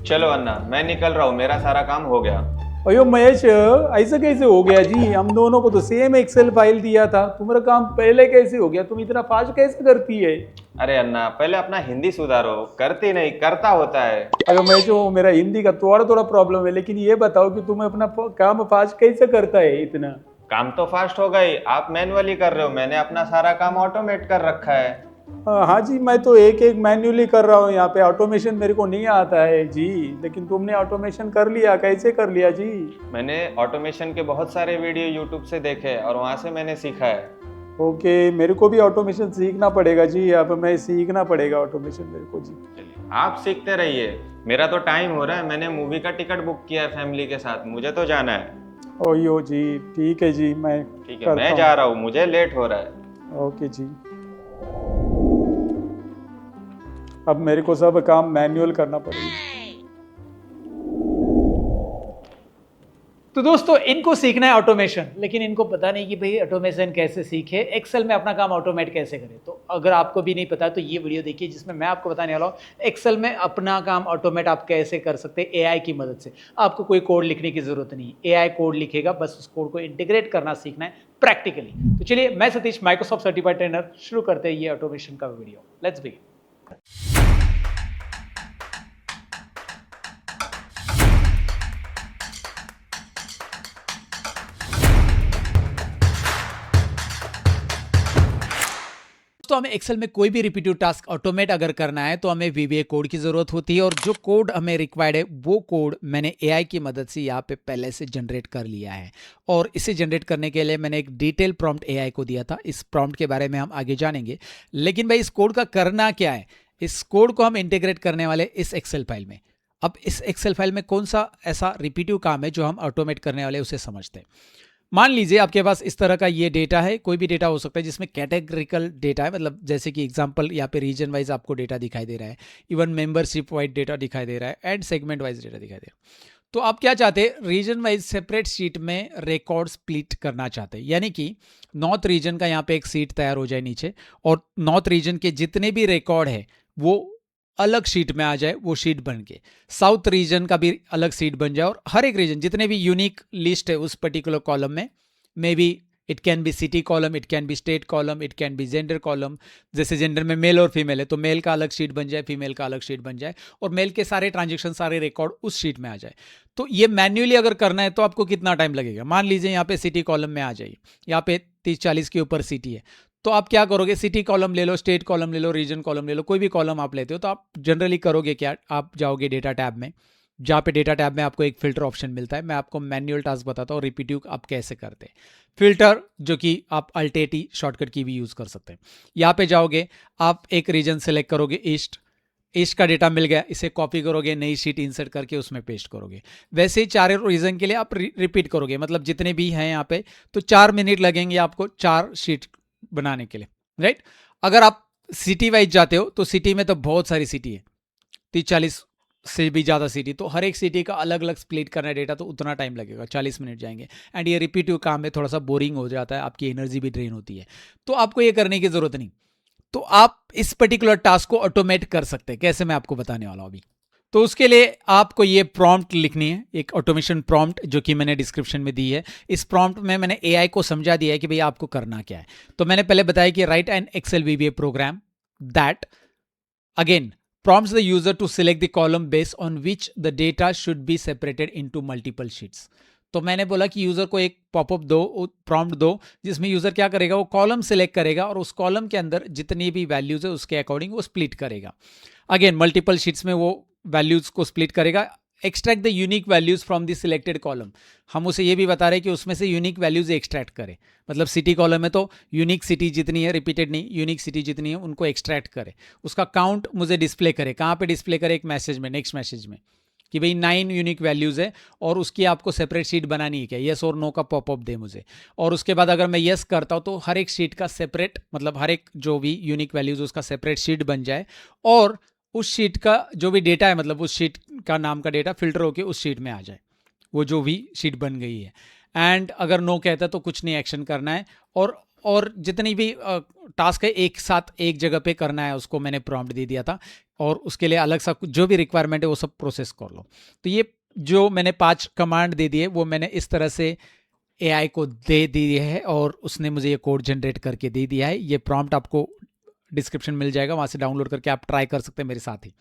चलो अन्ना, मैं निकल रहा हूँ, मेरा सारा काम हो गया। अयो महेश, ऐसा कैसे हो गया जी? हम दोनों को तो सेम एक्सेल फाइल दिया था। तुम्हारा काम पहले कैसे हो गया? तुम इतना फास्ट कैसे करती है? अरे अन्ना, पहले अपना हिंदी सुधारो। करती नहीं, करता होता है। अगर महेश, वो मेरा हिंदी का थोड़ा थोड़ा प्रॉब्लम है, लेकिन ये बताओ कि तुम अपना काम फास्ट कैसे करता है इतना? काम तो फास्ट हो गई, आप मैनुअली कर रहे हो, मैंने अपना सारा काम ऑटोमेट कर रखा है। हाँ जी, मैं तो एक एक मैन्युअली कर रहा हूँ यहाँ पे। ऑटोमेशन मेरे को नहीं आता है जी। लेकिन तुमने ऑटोमेशन कर लिया, कैसे कर लिया जी? मैंने ऑटोमेशन के बहुत सारे वीडियो यूट्यूब से देखे और वहां से मैंने सीखा है। ओके, मेरे को भी ऑटोमेशन सीखना पड़ेगा जी। अब मैं सीखना पड़ेगा ऑटोमेशन मेरे को जी। चलिए, आप सीखते रहिए। मेरा तो टाइम हो रहा है, मैंने मूवी का टिकट बुक किया है फैमिली के साथ, मुझे तो जाना है। ओयो जी, ठीक है जी, मैं ठीक है, करता मैं जा रहा हूँ, मुझे लेट हो रहा है। हूँ। ओके जी। अब मेरे को सब काम मैन्युअल करना पड़ेगा। तो दोस्तों, इनको सीखना है ऑटोमेशन, लेकिन इनको पता नहीं कि भाई ऑटोमेशन कैसे सीखे, एक्सेल में अपना काम ऑटोमेट कैसे करें। तो अगर आपको भी नहीं पता तो ये वीडियो देखिए, जिसमें मैं आपको बताने वाला हूँ एक्सेल में अपना काम ऑटोमेट आप कैसे कर सकते हैं एआई की मदद से। आपको कोई कोड लिखने की जरूरत नहीं, एआई कोड लिखेगा, बस उस कोड को इंटीग्रेट करना सीखना है प्रैक्टिकली। तो चलिए, मैं सतीश, माइक्रोसॉफ्ट सर्टिफाइड ट्रेनर, शुरू करते हैं ये ऑटोमेशन का वीडियो। Let's begin. तो हमें एक्सेल में कोई भी रिपीटिव टास्क ऑटोमेट अगर करना है तो हमें वीबीए कोड की जरूरत होती है, और जो कोड हमें रिक्वायर्ड है वो कोड मैंने एआई की मदद से यहाँ पे पहले से जनरेट कर लिया है। और इसे जनरेट करने के लिए मैंने एक डिटेल प्रॉम्प्ट एआई को दिया था। इस प्रॉम्प्ट के बारे में हम आगे जानेंगे, लेकिन भाई इस कोड का करना क्या है? इस कोड को हम इंटीग्रेट करने वाले इस एक्सेल फाइल में। अब इस एक्सेल फाइल में कौन सा ऐसा रिपीटिव काम है जो हम ऑटोमेट करने वाले उसे समझते हैं। मान लीजिए आपके पास इस तरह का ये डेटा है, कोई भी डेटा हो सकता है जिसमें कैटेगरिकल डेटा है, मतलब जैसे कि एग्जांपल यहाँ पे रीजन वाइज आपको डेटा दिखाई दे रहा है, इवन मेंबरशिप वाइज डेटा दिखाई दे रहा है, एंड सेगमेंट वाइज डेटा दिखाई दे रहा है। तो आप क्या चाहते हैं? रीजन वाइज सेपरेट शीट में रिकॉर्ड स्प्लिट करना चाहते हैं, यानी कि नॉर्थ रीजन का यहाँ पे एक शीट तैयार हो जाए नीचे, और नॉर्थ रीजन के जितने भी रिकॉर्ड है वो अलग शीट में आ जाए, वो शीट बन के साउथ रीजन का भी अलग शीट बन जाए, और हर एक रीजन जितने भी यूनिक लिस्ट है उस पर्टिकुलर कॉलम में, may be it can be city column, it can be state column, it can be gender column. जैसे जेंडर में मेल और फीमेल है तो मेल का अलग शीट बन जाए, फीमेल का अलग शीट बन जाए, और मेल के सारे ट्रांजेक्शन, सारे रिकॉर्ड उस शीट में आ जाए। तो ये मैन्युअली अगर करना है तो आपको कितना टाइम लगेगा? मान लीजिए यहाँ पे सिटी कॉलम में आ जाइए, यहाँ पे 30-40 के ऊपर सिटी है, तो आप क्या करोगे? सिटी कॉलम ले लो, स्टेट कॉलम ले लो, रीजन कॉलम ले लो, कोई भी कॉलम आप लेते हो तो आप जनरली करोगे क्या? आप जाओगे डेटा टैब में, जहाँ पे डेटा टैब में आपको एक फिल्टर ऑप्शन मिलता है। मैं आपको मैन्युअल टास्क बताता हूँ रिपीटिव आप कैसे करते हैं। फिल्टर, जो कि आप अल्टेटी शॉर्टकट की भी यूज़ कर सकते हैं। यहाँ पे जाओगे, आप एक रीजन सेलेक्ट करोगे, ईस्ट। ईस्ट का डेटा मिल गया, इसे कॉपी करोगे, नई शीट इंसर्ट करके उसमें पेस्ट करोगे। वैसे ही चारों रीजन के लिए आप रिपीट करोगे, मतलब जितने भी हैं यहाँ पे, तो 4 मिनट लगेंगे आपको 4 शीट बनाने के लिए, राइट? अगर आप सिटी वाइज जाते हो तो सिटी में तो बहुत सारी सिटी है, 30-40 से भी ज़्यादा सिटी, तो हर एक सिटी का अलग अलग स्प्लिट करना है डेटा, तो उतना टाइम लगेगा, 40 मिनट जाएंगे। एंड ये रिपीटिव काम है, थोड़ा सा बोरिंग हो जाता है, आपकी एनर्जी भी ड्रेन होती है, तो आपको ये करने की ज़रूरत नहीं। तो आप इस पर्टिकुलर टास्क को ऑटोमेट कर सकते हैं। कैसे, मैं आपको बताने वाला हूँ अभी। तो उसके लिए आपको ये प्रॉम्प्ट लिखनी है, एक ऑटोमेशन प्रॉम्प्ट, जो कि मैंने डिस्क्रिप्शन में दी है। इस प्रॉम्प्ट में मैंने एआई को समझा दिया है कि भाई आपको करना क्या है। तो मैंने पहले बताया कि write an Excel VBA program that again prompts the user to select the column based on which the data should be separated into multiple sheets। तो मैंने बोला कि यूजर को एक पॉपअप दो, प्रॉम्प्ट दो, जिसमें यूजर क्या करेगा? वो कॉलम सेलेक्ट करेगा और उस कॉलम के अंदर जितनी भी वैल्यूज है उसके अकॉर्डिंग वो स्प्लिट करेगा। अगेन मल्टीपल शीट्स में वो वैल्यूज को स्प्लिट करेगा। Extract the unique values from the selected column. हम उसे ये भी बता रहे हैं कि उसमें से यूनिक वैल्यूज एक्सट्रैक्ट करे, मतलब सिटी कॉलम में तो यूनिक सिटी जितनी है, रिपीटेड नहीं, यूनिक सिटी जितनी है उनको एक्सट्रैक्ट करे, उसका काउंट मुझे डिस्प्ले करे। कहाँ पे डिस्प्ले करे? एक मैसेज में, नेक्स्ट मैसेज में, कि भाई 9 यूनिक वैल्यूज़ है और उसकी आपको सेपरेट शीट बनानी है क्या? येस और नो का पॉपअप दे मुझे। और उसके बाद अगर मैं येस करता हूँ तो हर एक शीट का सेपरेट, मतलब हर एक जो भी यूनिक वैल्यूज़ उसका सेपरेट शीट बन जाए, और उस शीट का जो भी डेटा है, मतलब उस शीट का नाम का डेटा फिल्टर होकर उस शीट में आ जाए, वो जो भी शीट बन गई है। एंड अगर नो कहता है तो कुछ नहीं एक्शन करना है, और और जितनी भी टास्क है एक साथ एक जगह पे करना है, उसको मैंने प्रॉम्प्ट दे दिया था और उसके लिए अलग सा जो भी रिक्वायरमेंट है वो सब प्रोसेस कर लो। तो ये जो मैंने 5 कमांड दे दिए वो मैंने इस तरह से AI को दे दी है और उसने मुझे ये कोड जनरेट करके दे दिया है। ये प्रॉम्प्ट आपको डिस्क्रिप्शन मिल जाएगा, वहाँ से डाउनलोड करके आप ट्राई कर सकते हैं मेरे साथ ही।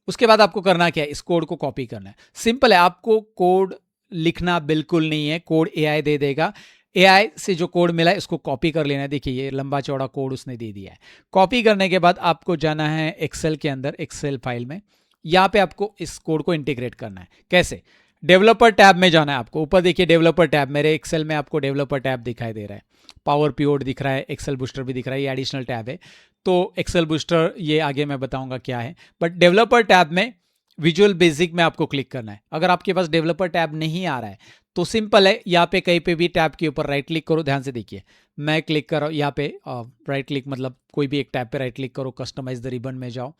उसके बाद आपको करना क्या है, इस कोड को कॉपी करना है। सिंपल है, आपको कोड लिखना बिल्कुल नहीं है, कोड AI दे देगा। AI से जो कोड मिला है इसको कॉपी कर लेना है। देखिए ये लंबा चौड़ा कोड उसने दे दिया है। कॉपी करने के बाद आपको जाना है एक्सेल के अंदर, एक्सेल फाइल में। यहाँ पे आपको इस कोड को इंटीग्रेट करना है। कैसे? डेवलपर टैब में जाना है आपको। ऊपर देखिए डेवलपर टैब, मेरे एक्सेल में आपको डेवलपर टैब दिखाई दे रहा है, पावर पीओड दिख रहा है, एक्सेल बूस्टर भी दिख रहा है, ये एडिशनल टैब है। तो एक्सेल बूस्टर ये आगे मैं बताऊंगा क्या है, बट डेवलपर टैब में विजुअल बेसिक में आपको क्लिक करना है। अगर आपके पास डेवलपर टैब नहीं आ रहा है तो सिंपल है, यहाँ पे कहीं पे भी टैब के ऊपर राइट क्लिक करो। ध्यान से देखिए, मैं क्लिक कर रहा हूँ यहाँ पे, राइट क्लिक मतलब कोई भी एक टैब पे राइट क्लिक करो, कस्टमाइज द रिबन में जाओ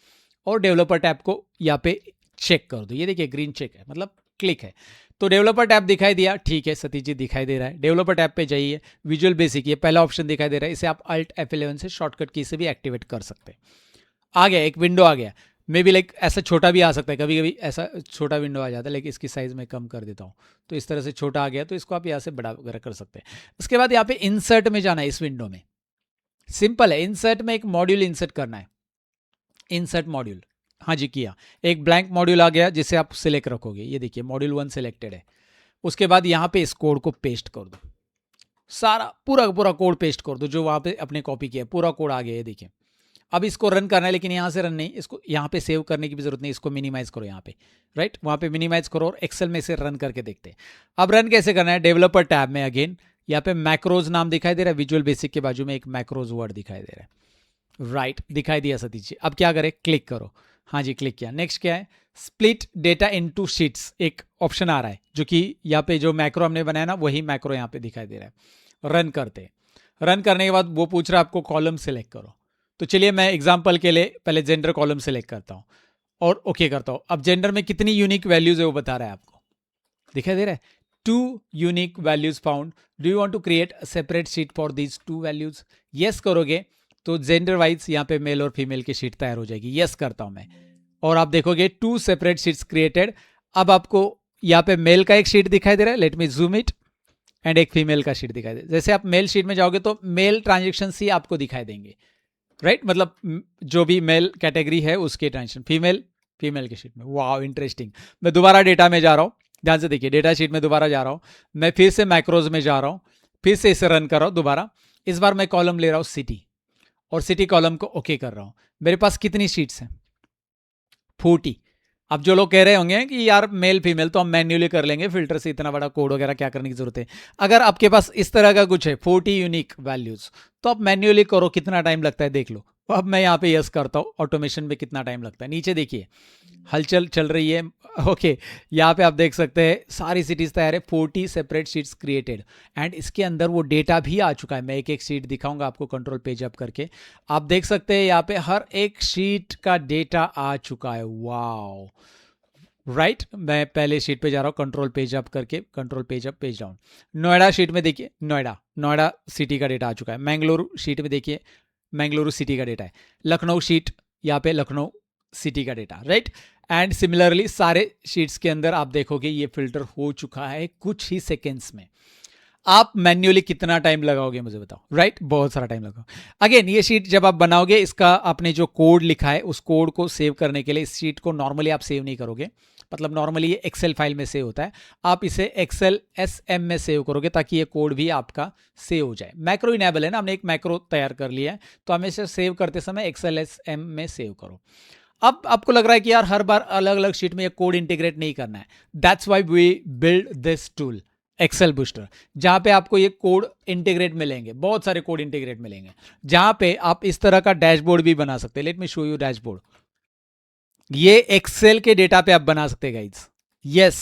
और डेवलपर टैब को यहाँ पे चेक कर दो। ये देखिए ग्रीन चेक है, मतलब क्लिक है। तो डेवलपर टैब दिखाई दिया, ठीक है सतीश जी दिखाई दे रहा है। डेवलपर टैब पे जाइए, विजुअल बेसिक, ये पहला ऑप्शन दिखाई दे रहा है, इसे आप Alt F11 से शॉर्टकट की से भी एक्टिवेट कर सकते हैं। आ गया, एक विंडो आ गया। मे बी लाइक ऐसा छोटा भी आ सकता है, कभी कभी ऐसा छोटा विंडो आ जाता है, लेकिन इसकी साइज में कम कर देता हूँ। तो इस तरह से छोटा आ गया, तो इसको आप यहाँ से बड़ा वगैरह कर सकते हैं। उसके बाद यहाँ पे इंसर्ट में जाना है। इस विंडो में सिंपल है, इंसर्ट में एक मॉड्यूल इंसर्ट करना है। इंसर्ट मॉड्यूल, हाँ जी किया। एक ब्लैंक मॉड्यूल आ गया जिसे आप सिलेक्ट रखोगे। ये देखिए मॉड्यूल 1 सिलेक्टेड है। उसके बाद यहाँ पे इस कोड को पेस्ट कर दो, सारा पूरा पूरा कोड पेस्ट कर दो जो वहाँ पे अपने कॉपी किया, पूरा कोड आ गया। ये देखिए अब इसको रन करना है, लेकिन यहाँ से रन नहीं, इसको यहाँ पे सेव करने की भी जरूरत नहीं, इसको मिनिमाइज करो यहाँ पे, राइट वहाँ पे मिनिमाइज करो और एक्सेल में इसे रन करके देखते हैं। अब रन कैसे करना है, डेवलपर टैब में अगेन यहाँ पे मैक्रोज नाम दिखाई दे रहा है, विजुअल बेसिक के बाजू में एक मैक्रोज वर्ड दिखाई दे रहा है, राइट दिखाई दिया सतीश जी। अब क्या करें, क्लिक करो, हाँ जी क्लिक किया। नेक्स्ट क्या है, स्प्लिट डेटा इनटू शीट्स, एक ऑप्शन आ रहा है जो कि यहाँ पे जो मैक्रो हमने बनाया ना वही मैक्रो यहाँ पे दिखाई दे रहा है। रन करते, रन करने के बाद वो पूछ रहा है आपको कॉलम सेलेक्ट करो। तो चलिए मैं एग्जांपल के लिए पहले जेंडर कॉलम सेलेक्ट करता हूँ और ओके करता हूँ। अब जेंडर में कितनी यूनिक वैल्यूज है वो बता रहा है आपको, दिखाई दे रहा है 2 unique values found, do you want to create a separate sheet for these 2 values. Yes करोगे तो जेंडर वाइज यहाँ पे मेल और फीमेल की शीट तैयार हो जाएगी। यस करता हूँ मैं और आप देखोगे 2 सेपरेट शीट्स क्रिएटेड। अब आपको यहाँ पे मेल का एक शीट दिखाई दे रहा है, let me zoom it, and एक फीमेल का शीट दिखाई दे। जैसे आप मेल शीट में जाओगे तो मेल ट्रांजेक्शन ही आपको दिखाई देंगे, राइट मतलब जो भी मेल कैटेगरी है उसके ट्रांजेक्शन, फीमेल के शीट में। वाह इंटरेस्टिंग। मैं दोबारा डेटा में जा रहा हूँ, ध्यान से देखिए डेटा शीट में दोबारा जा रहा हूँ, मैं फिर से मैक्रोज में जा रहा हूँ, फिर से इसे रन कर रहा हूँ दोबारा। इस बार मैं कॉलम ले रहा हूँ सिटी और सिटी कॉलम को ओके कर रहा हूँ। मेरे पास कितनी शीट्स हैं, 40। अब जो लोग कह रहे होंगे कि यार मेल फीमेल तो हम मैन्युअली कर लेंगे, फिल्टर से इतना बड़ा कोड वगैरह क्या करने की जरूरत है। अगर आपके पास इस तरह का कुछ है 40 यूनिक वैल्यूज तो आप मैन्युअली करो, कितना टाइम लगता है देख लो। अब मैं यहाँ पे यस करता हूँ, ऑटोमेशन में कितना टाइम लगता है। नीचे देखिए हलचल चल रही है, ओके यहाँ पे आप देख सकते हैं सारी सिटीज तैयार है, 40 सेपरेट शीट्स क्रिएटेड एंड इसके अंदर वो डेटा भी आ चुका है। मैं एक एक शीट दिखाऊंगा आपको कंट्रोल पेज अप करके, आप देख सकते हैं यहाँ पे हर एक शीट का डेटा आ चुका है। वाओ राइट मैं पहले शीट पे जा रहा हूँ, कंट्रोल पेज अप करके, control page up page down. Noida sheet में देखिए नोएडा सिटी का डेटा आ चुका है। मैंगलोर शीट में देखिए मैंगलुरु सिटी का डेटा है। लखनऊ शीट यहाँ पे लखनऊ सिटी का डेटा, राइट एंड सिमिलरली सारे शीट्स के अंदर आप देखोगे ये फिल्टर हो चुका है कुछ ही सेकेंड्स में। आप मैन्युअली कितना टाइम लगाओगे मुझे बताओ, राइट बहुत सारा टाइम लगाओ। अगेन ये शीट जब आप बनाओगे इसका आपने जो कोड लिखा है उस कोड को सेव करने के लिए इस शीट को नॉर्मली आप सेव नहीं करोगे, मतलब नॉर्मली ये एक्सेल फाइल में सेव होता है, आप इसे एक्सेल SM में सेव करोगे ताकि ये कोड भी आपका सेव हो जाए। मैक्रो इनेबल है ना, हमने एक मैक्रो तैयार कर लिया है तो हमेशा सेव करते समय एक्सेल SM में सेव करो। अब आपको लग रहा है कि यार हर बार अलग अलग शीट में ये कोड इंटीग्रेट नहीं करना है, that's why we build this tool Excel booster, जहां पे आपको ये कोड इंटीग्रेट मिलेंगे, बहुत सारे कोड इंटीग्रेट मिलेंगे, जहां पे आप इस तरह का डैशबोर्ड भी बना सकते हैं। Let me show you dashboard, ये एक्सेल के डेटा पे आप बना सकते हैं गाइज, यस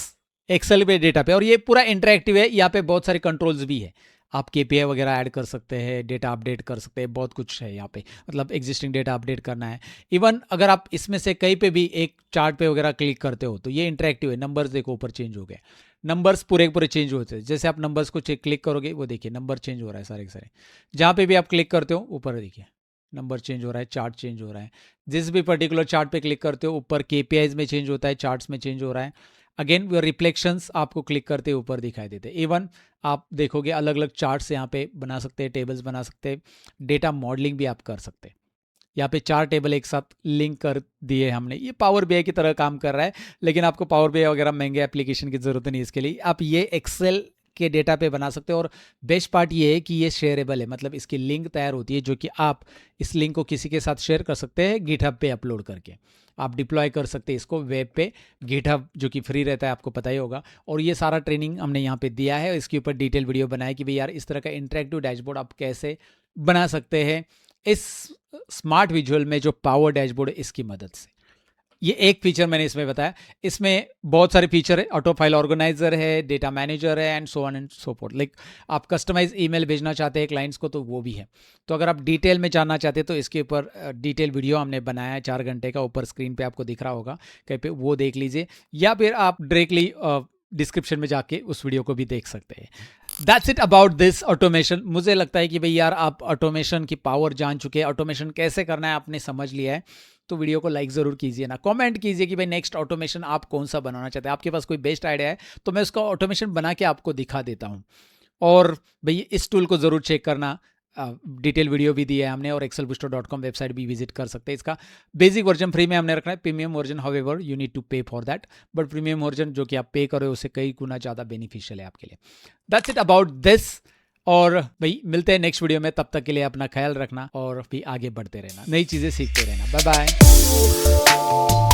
एक्सेल पे डेटा पे, और ये पूरा इंटरेक्टिव है। यहाँ पे बहुत सारे कंट्रोल्स भी है, आप KPI वगैरह ऐड कर सकते हैं, डेटा अपडेट कर सकते हैं, बहुत कुछ है यहाँ पे, मतलब एग्जिस्टिंग डेटा अपडेट करना है। इवन अगर आप इसमें से कहीं पे भी एक चार्ट पे वगैरह क्लिक करते हो तो ये इंटरेक्टिव है, नंबर्स देखो ऊपर चेंज हो गए, नंबर्स पूरे के पूरे चेंज होते हैं। जैसे आप नंबर्स को क्लिक करोगे, वो देखिए नंबर चेंज हो रहा है सारे के सारे। जहाँ पे भी आप क्लिक करते हो ऊपर देखिए नंबर चेंज हो रहा है, चार्ट चेंज हो रहा है। जिस भी पर्टिकुलर चार्ट पे क्लिक करते हो ऊपर KPIs में चेंज होता है, चार्ट्स में चेंज हो रहा है। अगेन वो रिफ्लेक्शंस आपको क्लिक करते ऊपर दिखाई देते हैं। इवन आप देखोगे अलग अलग चार्ट्स यहाँ पे बना सकते हैं, टेबल्स बना सकते हैं, डेटा मॉडलिंग भी आप कर सकते हैं। यहाँ पे 4 टेबल एक साथ लिंक कर दिए हमने। ये पावर BI की तरह काम कर रहा है, लेकिन आपको पावर BI वगैरह महंगे एप्लीकेशन की ज़रूरत नहीं है इसके लिए। आप ये एक्सेल के डेटा पे बना सकते हो। और बेस्ट पार्ट ये है कि ये शेयरेबल है, मतलब इसकी लिंक तैयार होती है जो कि आप इस लिंक को किसी के साथ शेयर कर सकते हैं गिटहब पे अपलोड करके। आप डिप्लॉय कर सकते हैं इसको वेब पे, गिटहब जो कि फ्री रहता है, आपको पता ही होगा। और ये सारा ट्रेनिंग हमने यहाँ पे दिया है, इसके ऊपर डिटेल वीडियो बनाया कि भाई यार इस तरह का इंटरेक्टिव डैशबोर्ड आप कैसे बना सकते हैं इस स्मार्ट विजुअल में जो पावर डैशबोर्ड है इसकी मदद से। ये एक फीचर मैंने इसमें बताया। इसमें बहुत सारे फीचर है, ऑटो फाइल ऑर्गेनाइजर है, डेटा मैनेजर है and so on and so fourth. Like आप कस्टमाइज ईमेल भेजना चाहते हैं क्लाइंट्स को तो वो भी है। तो अगर आप डिटेल में जानना चाहते हैं तो इसके ऊपर डिटेल वीडियो हमने बनाया है 4 घंटे का, ऊपर स्क्रीन पे आपको दिख रहा होगा कहीं पे, वो देख लीजिए, या फिर आप डायरेक्टली डिस्क्रिप्शन में जाके उस वीडियो को भी देख सकते हैं। That's it about this automation. मुझे लगता है कि भाई यार आप ऑटोमेशन की पावर जान चुके हैं, ऑटोमेशन कैसे करना है आपने समझ लिया है। तो वीडियो को लाइक ज़रूर कीजिए ना, कमेंट कीजिए कि भाई नेक्स्ट ऑटोमेशन आप कौन सा बनाना चाहते हैं। आपके पास कोई बेस्ट आइडिया है तो मैं उसका ऑटोमेशन बना के आपको दिखा देता हूँ। और भाई इस टूल को ज़रूर चेक करना, डिटेल वीडियो भी दिया है हमने, और excelbooster.com वेबसाइट भी विजिट कर सकते हैं। इसका बेसिक वर्जन फ्री में हमने रखना है, premium version however you need to pay for that, but premium version जो कि आप पे करो उससे कई गुना ज़्यादा बेनिफिशियल है आपके लिए। That's it about this. और भाई मिलते हैं नेक्स्ट वीडियो में, तब तक के लिए अपना ख्याल रखना और भी आगे बढ़ते रहना, नई चीज़ें सीखते रहना। Bye bye.